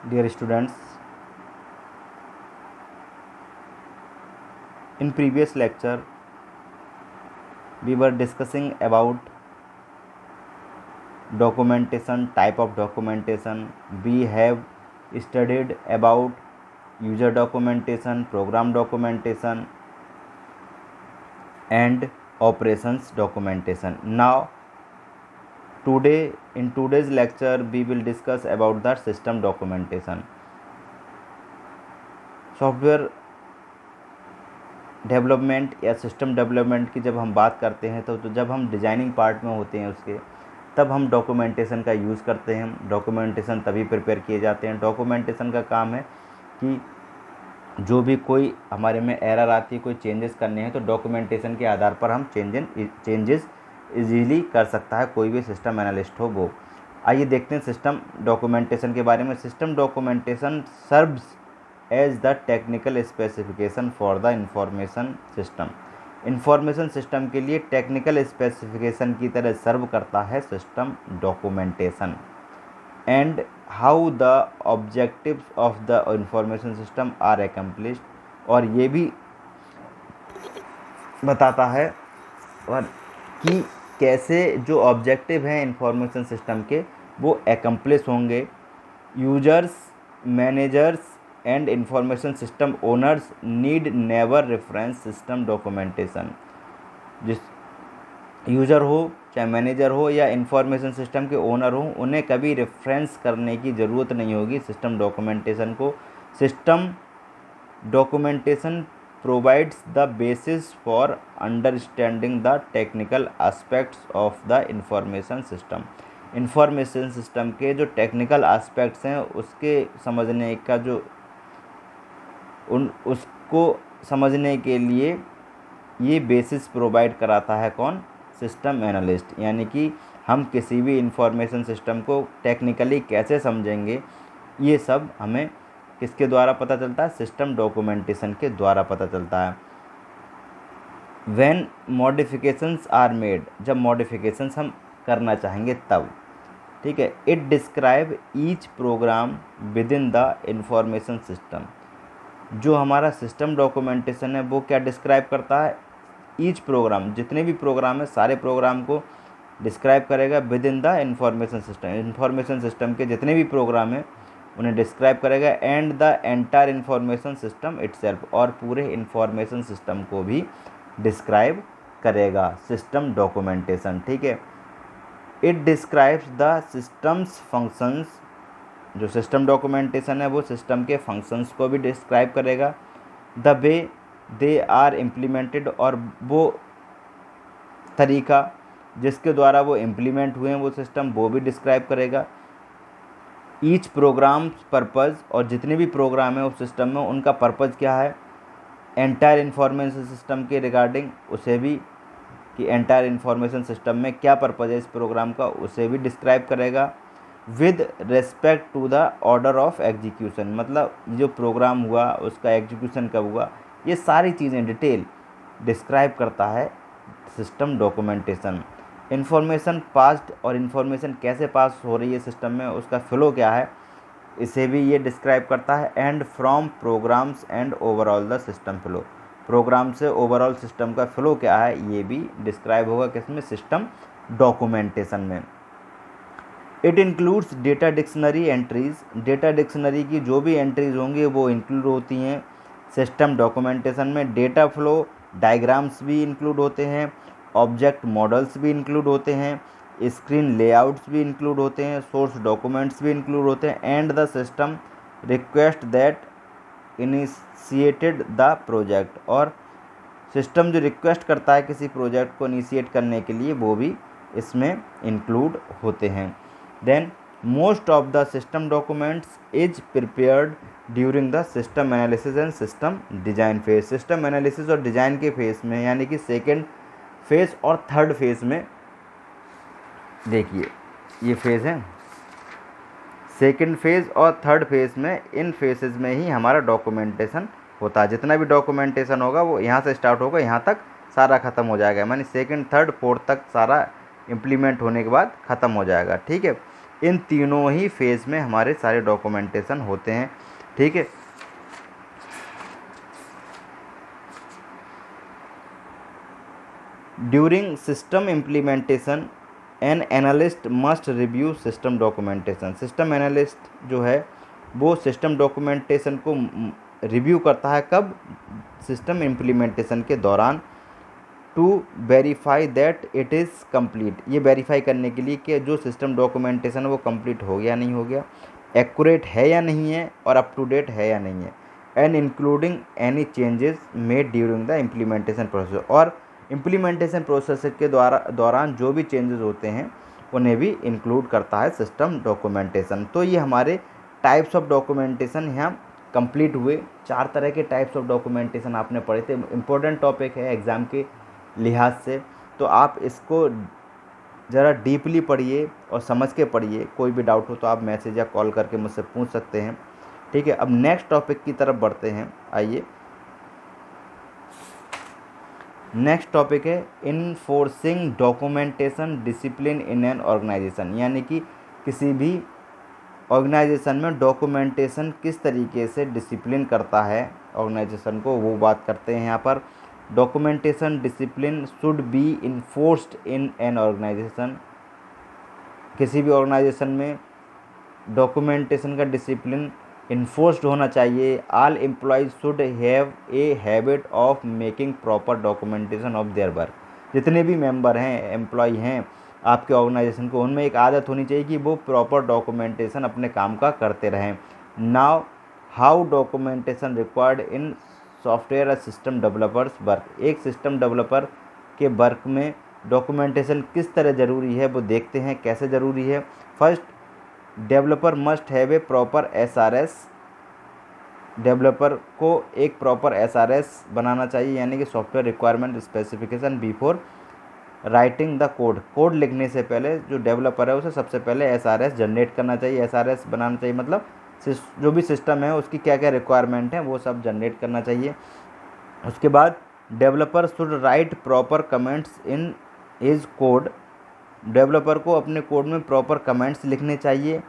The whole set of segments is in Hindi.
Dear students, in previous lecture we were discussing about documentation, type of documentation. We have studied about user documentation, program documentation and operations documentation. Now in today's lecture we will discuss about the system documentation. Software development या सिस्टम डेवलपमेंट की जब हम बात करते हैं तो जब हम डिज़ाइनिंग पार्ट में होते हैं उसके, तब हम डॉक्यूमेंटेशन का यूज़ करते हैं। डॉक्यूमेंटेशन तभी प्रिपेयर किए जाते हैं। डॉक्यूमेंटेशन का काम है कि जो भी कोई हमारे में एरर आती है, कोई चेंजेस करने हैं, तो डॉक्यूमेंटेशन के आधार पर हम चेंजेस इजीली कर सकता है कोई भी सिस्टम एनालिस्ट हो वो। आइए देखते हैं सिस्टम डॉक्यूमेंटेशन के बारे में। System documentation serves as the technical specification for the information system. Information system के लिए टेक्निकल स्पेसिफिकेशन की तरह सर्व करता है system documentation. And how the objectives of the information system are accomplished, और ये भी बताता है और कि कैसे जो ऑब्जेक्टिव हैं इंफॉर्मेशन सिस्टम के वो एकम्प्लिश होंगे। Users, managers and information system owners need never reference system documentation. जिस यूज़र हो, चाहे मैनेजर हो या इंफॉर्मेशन सिस्टम के ओनर हो, उन्हें कभी रेफरेंस करने की ज़रूरत नहीं होगी सिस्टम डॉक्यूमेंटेशन को। System documentation provides the basis for understanding the technical aspects of the information system. Information system के जो टेक्निकल एस्पेक्ट्स हैं उसके समझने का उसको समझने के लिए ये बेसिस प्रोवाइड कराता है कौन? System analyst. यानी कि हम किसी भी इंफॉर्मेशन सिस्टम को टेक्निकली कैसे समझेंगे, ये सब हमें किसके द्वारा पता चलता है? सिस्टम डॉक्यूमेंटेशन के द्वारा पता चलता है। व्हेन मॉडिफिकेशंस आर मेड, जब मॉडिफिकेशंस हम करना चाहेंगे तब, ठीक है। It describe each program within the information system. जो हमारा सिस्टम डॉक्यूमेंटेशन है वो क्या डिस्क्राइब करता है? ईच प्रोग्राम, जितने भी प्रोग्राम है सारे प्रोग्राम को डिस्क्राइब करेगा with in the information system. Information system के जितने भी प्रोग्राम हैं उन्हें डिस्क्राइब करेगा। And the entire information system itself, और पूरे इंफॉर्मेशन सिस्टम को भी डिस्क्राइब करेगा सिस्टम डॉक्यूमेंटेशन, ठीक है। It describes the system's functions. जो सिस्टम डॉक्यूमेंटेशन है वो सिस्टम के फंक्शंस को भी डिस्क्राइब करेगा। The way they are implemented, और वो तरीका जिसके द्वारा वो इम्प्लीमेंट हुए हैं वो सिस्टम, वो भी डिस्क्राइब करेगा। ईच प्रोग्राम्स पर्पज़, और जितने भी प्रोग्राम है उस सिस्टम में उनका पर्पज़ क्या है, एंटायर इंफॉर्मेशन सिस्टम के रिगार्डिंग उसे भी, कि एंटायर इंफॉर्मेशन सिस्टम में क्या पर्पज़ है इस प्रोग्राम का, उसे भी डिस्क्राइब करेगा। With respect to the order of execution, मतलब जो प्रोग्राम हुआ उसका एग्जीक्यूशन कब हुआ, ये सारी चीज़ें डिटेल डिस्क्राइब करता है सिस्टम डॉक्यूमेंटेशन। इन्फॉर्मेशन पास्ड, और इन्फॉर्मेशन कैसे पास हो रही है सिस्टम में, उसका फ्लो क्या है, इसे भी ये डिस्क्राइब करता है। And from programs and overall the system flow, program से ओवरऑल सिस्टम का फ्लो क्या है ये भी डिस्क्राइब होगा किसमें? सिस्टम डॉक्यूमेंटेशन में। It includes data dictionary entries, data dictionary की जो भी एंट्रीज होंगी वो इंक्लूड होती हैं सिस्टम डॉक्यूमेंटेशन में। डेटा फ्लो डायग्राम्स भी इंक्लूड होते हैं, ऑब्जेक्ट मॉडल्स भी इंक्लूड होते हैं, स्क्रीन लेआउट्स भी इंक्लूड होते हैं, सोर्स डॉक्यूमेंट्स भी इंक्लूड होते हैं। And the system request that initiated the project, और सिस्टम जो रिक्वेस्ट करता है किसी प्रोजेक्ट को इनिशिएट करने के लिए वो भी इसमें इंक्लूड होते हैं। Then most of the system documents is prepared during the system analysis and system design phase. System analysis और डिजाइन के फेज में, यानी कि सेकेंड फेज और थर्ड फेज में, देखिए ये फेज है सेकेंड फेज और थर्ड फेज में, इन फेजेस में ही हमारा डॉक्यूमेंटेशन होता है। जितना भी डॉक्यूमेंटेशन होगा वो यहाँ से स्टार्ट होगा, यहाँ तक सारा ख़त्म हो जाएगा, यानी सेकंड थर्ड फोर्थ तक सारा इम्प्लीमेंट होने के बाद ख़त्म हो जाएगा, ठीक है। इन तीनों ही फेज़ में हमारे सारे डॉक्यूमेंटेशन होते हैं, ठीक है। During system implementation an analyst must review system documentation. System analyst जो है वो सिस्टम डॉक्यूमेंटेशन को रिव्यू करता है, कब? सिस्टम इम्प्लीमेंटेशन के दौरान, to verify that it is complete, ये वेरीफाई करने के लिए कि जो सिस्टम डॉक्यूमेंटेशन है वो कंप्लीट हो गया नहीं हो गया, एक्यूरेट है या नहीं है, और अप टू डेट है या नहीं है, and including any changes made during the implementation process, और इम्प्लीमेंटेशन प्रोसेस के दौरान जो भी चेंजेस होते हैं उन्हें भी इंक्लूड करता है सिस्टम डॉक्यूमेंटेशन। तो ये हमारे टाइप्स ऑफ डॉक्यूमेंटेशन यहाँ कंप्लीट हुए। 4 तरह के टाइप्स ऑफ डॉक्यूमेंटेशन आपने पढ़े थे, इम्पोर्टेंट टॉपिक है एग्ज़ाम के लिहाज से, तो आप इसको ज़रा डीपली पढ़िए और समझ के पढ़िए। कोई भी डाउट हो तो आप मैसेज या कॉल करके मुझसे पूछ सकते हैं, ठीक है। अब नेक्स्ट टॉपिक की तरफ बढ़ते हैं, आइए। नेक्स्ट टॉपिक है enforcing documentation discipline in an organization, यानी कि किसी भी ऑर्गेनाइजेशन में डॉक्यूमेंटेशन किस तरीके से डिसिप्लिन करता है ऑर्गेनाइजेशन को, वो बात करते हैं यहाँ पर। Documentation discipline should be enforced in an organization. किसी भी ऑर्गेनाइजेशन में डॉक्यूमेंटेशन का डिसिप्लिन इन्फोर्स्ड होना चाहिए। All employees should have a habit of making proper documentation of their work. जितने भी मेंबर हैं, एम्प्लॉय हैं आपके ऑर्गेनाइजेशन को, उनमें एक आदत होनी चाहिए कि वो प्रॉपर डॉक्यूमेंटेशन अपने काम का करते रहें। Now how documentation required in software और सिस्टम डेवलपर्स वर्क। एक सिस्टम डेवलपर के वर्क में डॉक्यूमेंटेशन किस तरह ज़रूरी है वो देखते हैं, कैसे ज़रूरी है। First, developer must have a proper SRS. Developer को एक प्रॉपर एसआरएस बनाना चाहिए, यानी कि software requirement specification before writing the code. Code लिखने से पहले जो डेवलपर है उसे सबसे पहले एसआरएस जनरेट करना चाहिए, एसआरएस बनाना चाहिए, मतलब जो भी सिस्टम है उसकी क्या क्या रिक्वायरमेंट है वो सब जनरेट करना चाहिए। उसके बाद developer should write proper comments in his code. Developer को अपने कोड में प्रॉपर कमेंट्स लिखने चाहिए,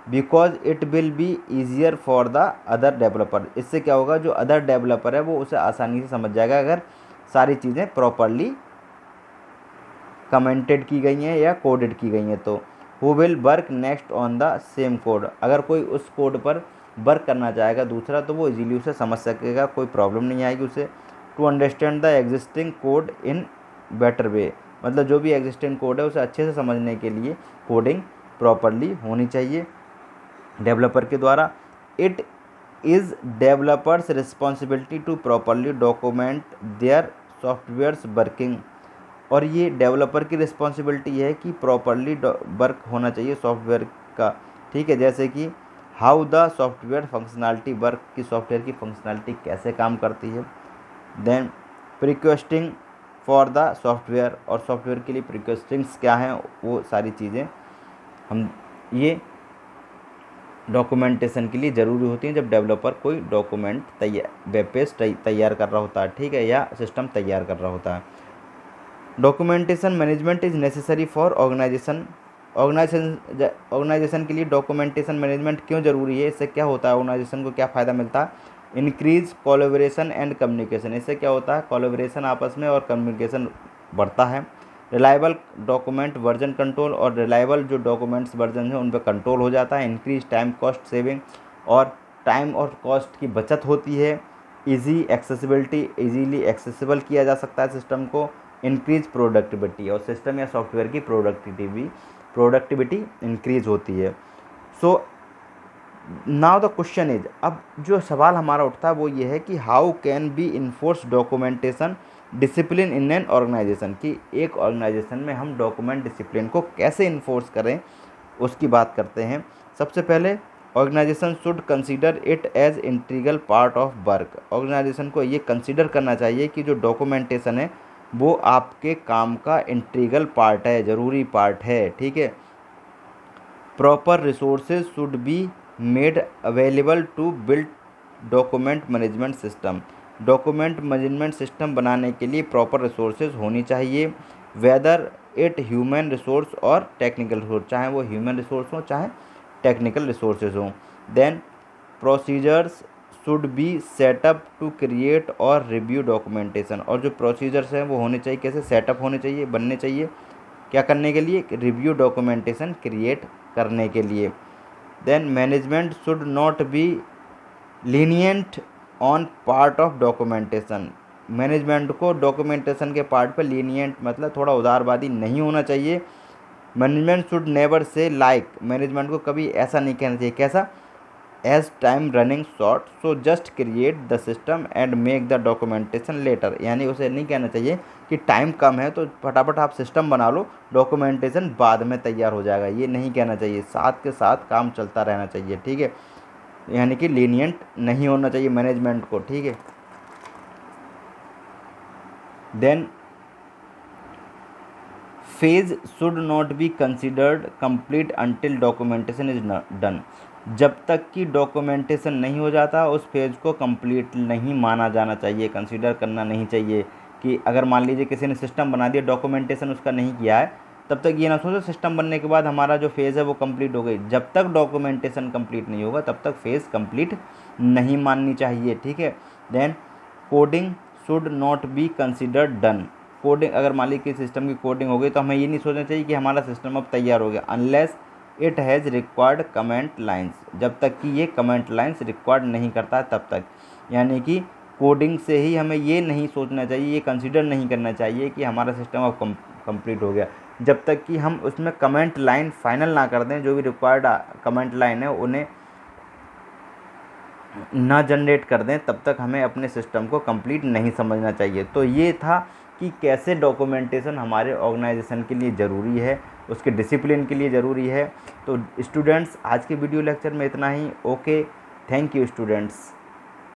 because it will be easier for the other developer. इससे क्या होगा, जो अदर डेवलपर है वो उसे आसानी से समझ जाएगा अगर सारी चीज़ें प्रॉपरली कमेंटेड की गई हैं या कोडेड की गई हैं तो। Who will work next on the same code. अगर कोई उस कोड पर वर्क करना चाहेगा दूसरा तो वो इजीली उसे समझ सकेगा, कोई प्रॉब्लम नहीं आएगी उसे। To understand the existing code in better way, मतलब जो भी एग्जिस्टिंग कोड है उसे अच्छे से समझने के लिए कोडिंग प्रॉपरली होनी चाहिए डेवलपर के द्वारा। It is developers responsibility to properly document their softwares working. और ये डेवलपर की रिस्पॉन्सिबिलिटी है कि प्रॉपरली वर्क होना चाहिए सॉफ्टवेयर का, ठीक है। जैसे कि how the software functionality work, की सॉफ्टवेयर की फंक्शनैलिटी कैसे काम करती है। Then requesting for the software, और सॉफ्टवेयर के लिए रिक्वेस्टिंग्स क्या हैं वो सारी चीज़ें हम ये डॉक्यूमेंटेशन के लिए ज़रूरी होती हैं जब डेवलपर कोई डॉक्यूमेंट वेब पेज तैयार कर रहा होता है, ठीक है, या सिस्टम तैयार कर रहा होता है। Documentation management is necessary for organization. Organization के लिए डॉक्यूमेंटेशन मैनेजमेंट क्यों ज़रूरी है, इससे क्या होता है, ऑर्गेनाइजेशन को क्या फ़ायदा मिलता है। इंक्रीज कोलैबोरेशन एंड कम्युनिकेशन, इससे क्या होता है, कोलैबोरेशन आपस में और कम्युनिकेशन बढ़ता है। रिलायबल डॉक्यूमेंट वर्जन कंट्रोल, और रिलायबल जो डॉक्यूमेंट्स वर्जन है उन पर कंट्रोल हो जाता है। इंक्रीज टाइम कॉस्ट सेविंग, और टाइम और कॉस्ट की बचत होती है। इजी एक्सेसिबिलिटी, इजीली एक्सेसिबल किया जा सकता है सिस्टम को। इंक्रीज प्रोडक्टिविटी, और सिस्टम या सॉफ्टवेयर की प्रोडक्टिविटी इंक्रीज होती है। So now the question is, अब जो सवाल हमारा उठता है वो ये है कि how can be enforce documentation discipline in an organization, कि एक ऑर्गेनाइजेशन में हम डॉक्यूमेंट डिसिप्लिन को कैसे इन्फोर्स करें उसकी बात करते हैं। सबसे पहले organization should consider it as integral part of work. Organization को ये कंसीडर करना चाहिए कि जो डॉक्यूमेंटेशन है वो आपके काम का इंटीग्रल पार्ट है, ज़रूरी पार्ट है, ठीक है। Proper resources should be made available to build document management system. Document management system बनाने के लिए प्रॉपर रिसोर्सेज होनी चाहिए। वेदर इट ह्यूमन रिसोर्स और टेक्निकल रिसोर्स, चाहे वो ह्यूमन रिसोर्स हो चाहे टेक्निकल रिसोर्सेज हों। Then procedures should be set up to create और रिव्यू डॉक्यूमेंटेशन, और जो प्रोसीजर्स हैं वो होने चाहिए, कैसे सेटअप होने चाहिए, बनने चाहिए, क्या करने के लिए, रिव्यू डॉक्यूमेंटेशन क्रिएट करने के लिए। Then management should not be lenient on part of documentation, management को डॉक्यूमेंटेशन के पार्ट पर लीनियंट मतलब थोड़ा उदारवादी नहीं होना चाहिए। Management should never say like, management को कभी ऐसा नहीं कहना चाहिए, कैसा, as time running short so just create the system and make the documentation later, यानी उसे नहीं कहना चाहिए कि टाइम कम है तो फटाफट आप सिस्टम बना लो, डॉक्यूमेंटेशन बाद में तैयार हो जाएगा, ये नहीं कहना चाहिए, साथ के साथ काम चलता रहना चाहिए, ठीक है। यानी कि लीनियंट नहीं होना चाहिए मैनेजमेंट को, ठीक है। Then phase should not be considered complete until documentation is done, जब तक कि डॉक्यूमेंटेशन नहीं हो जाता उस फेज को कंप्लीट नहीं माना जाना चाहिए, कंसीडर करना नहीं चाहिए कि अगर मान लीजिए किसी ने सिस्टम बना दिया, डॉक्यूमेंटेशन उसका नहीं किया है, तब तक ये ना सोचो सिस्टम बनने के बाद हमारा जो फेज़ है वो कंप्लीट हो गई, जब तक डॉक्यूमेंटेशन कंप्लीट नहीं होगा तब तक फेज़ कंप्लीट नहीं माननी चाहिए, ठीक है। Then coding should not be considered done, coding अगर मान लीजिए कि सिस्टम की कोडिंग हो गई तो हमें ये नहीं सोचना चाहिए कि हमारा सिस्टम अब तैयार हो गया, unless it has required comment lines, जब तक कि ये कमेंट लाइन्स रिक्वायर्ड नहीं करता है तब तक, यानी कि कोडिंग से ही हमें ये नहीं सोचना चाहिए, ये कंसीडर नहीं करना चाहिए कि हमारा सिस्टम अब कंप्लीट हो गया, जब तक कि हम उसमें कमेंट लाइन फाइनल ना कर दें, जो भी रिक्वायर्ड कमेंट लाइन है उन्हें ना जनरेट कर दें, तब तक हमें अपने सिस्टम को कंप्लीट नहीं समझना चाहिए। तो ये था कि कैसे डॉक्यूमेंटेशन हमारे ऑर्गेनाइजेशन के लिए ज़रूरी है, उसके डिसिप्लिन के लिए ज़रूरी है। तो स्टूडेंट्स आज के वीडियो लेक्चर में इतना ही। Okay, thank you students.